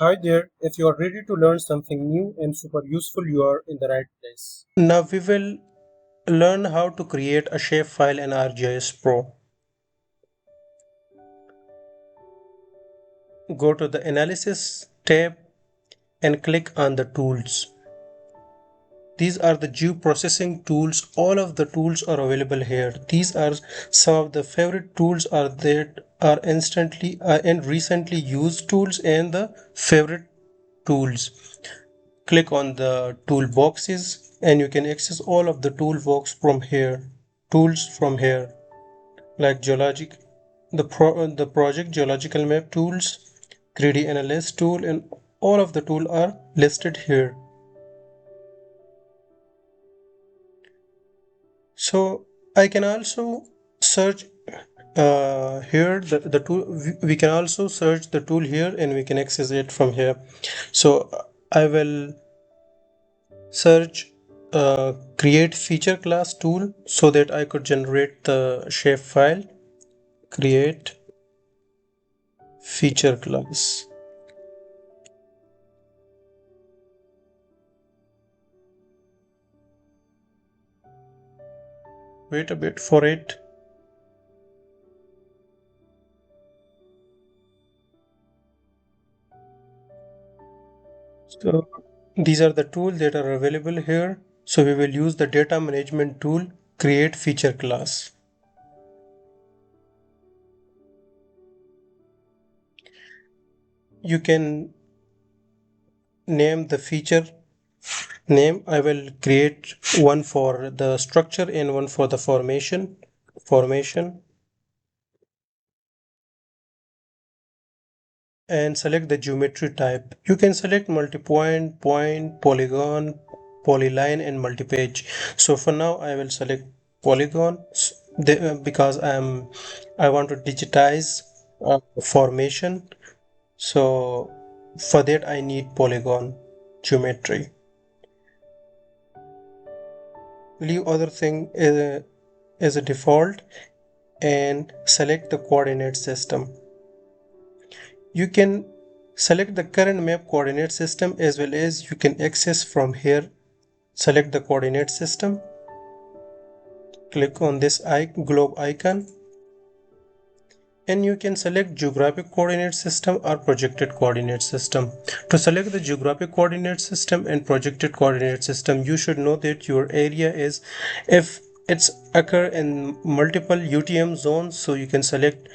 Hi there, if you are ready to learn something new and super useful, you are in the right place. Now we will learn how to create a shapefile in ArcGIS Pro. Go to the Analysis tab and click on the Tools. These are the geoprocessing tools. All of the tools are available here. These are some of the favorite tools are that are instantly and recently used tools and the favorite tools. Click on the toolboxes and you can access all of the toolbox from here. Tools from here like the project geological map tools, 3D analyst tool, and all of the tools are listed here. So I can also search here the tool. We can also search the tool here and we can access it from here. So I will search create feature class tool so that I could generate the shape file. Create feature class. Wait a bit for it. So these are the tools that are available here. So we will use the data management tool, create feature class. You can name the feature name. I will create one for the structure and one for the formation, and select the geometry type. You can select multi-point, point, polygon, polyline, and multi-page. So for now, I will select polygon because I want to digitize formation. So for that, I need polygon geometry. Leave other thing as a default and select the coordinate system. You can select the current map coordinate system as well as you can access from here. Select the coordinate system. Click on this globe icon and you can select geographic coordinate system or projected coordinate system. To select the geographic coordinate system and projected coordinate system, you should know that your area is, if it's occur in multiple UTM zones, so you can select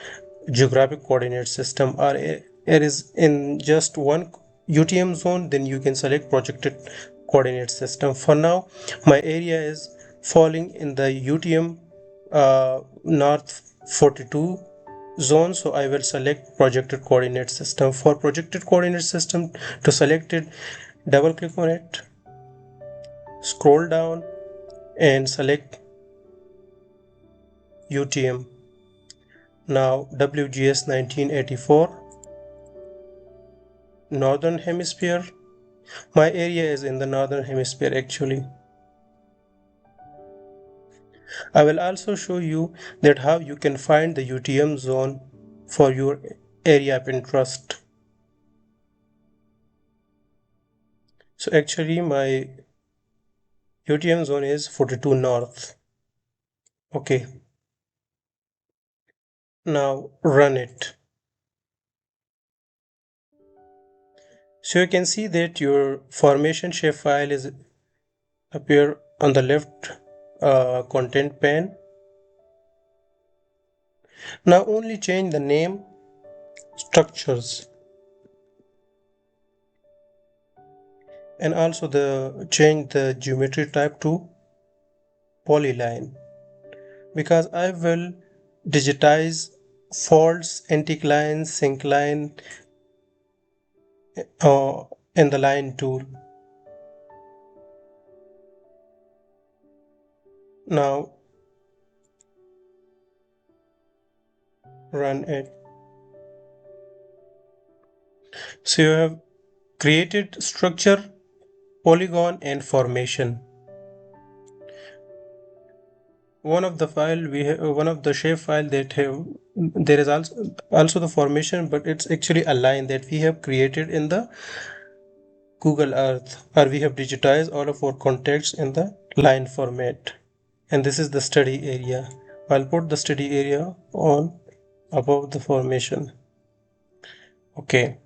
geographic coordinate system, or it is in just one UTM zone, then you can select projected coordinate system. For now, my area is falling in the UTM north 42 zone, so I will select projected coordinate system. For projected coordinate system, to select it, double click on it, scroll down and select UTM. Now WGS 1984 northern hemisphere. My area is in the northern hemisphere actually. I will also show you that how you can find the UTM zone for your area of interest. So actually my UTM zone is 42 north. Okay, now run it. So you can see that your formation shapefile is appear on the left content pane. Now only change the name, structures, and also the change the geometry type to polyline, because I will digitize faults, anticlines, syncline in the line tool. Now run it. So you have created structure, polygon, and formation. one of the file we have, one of the shape file that have, there is also the formation, but it's actually a line that we have created in the Google Earth, or we have digitized all of our contacts in the line format. And this is the study area. I'll put the study area on above the formation. Okay.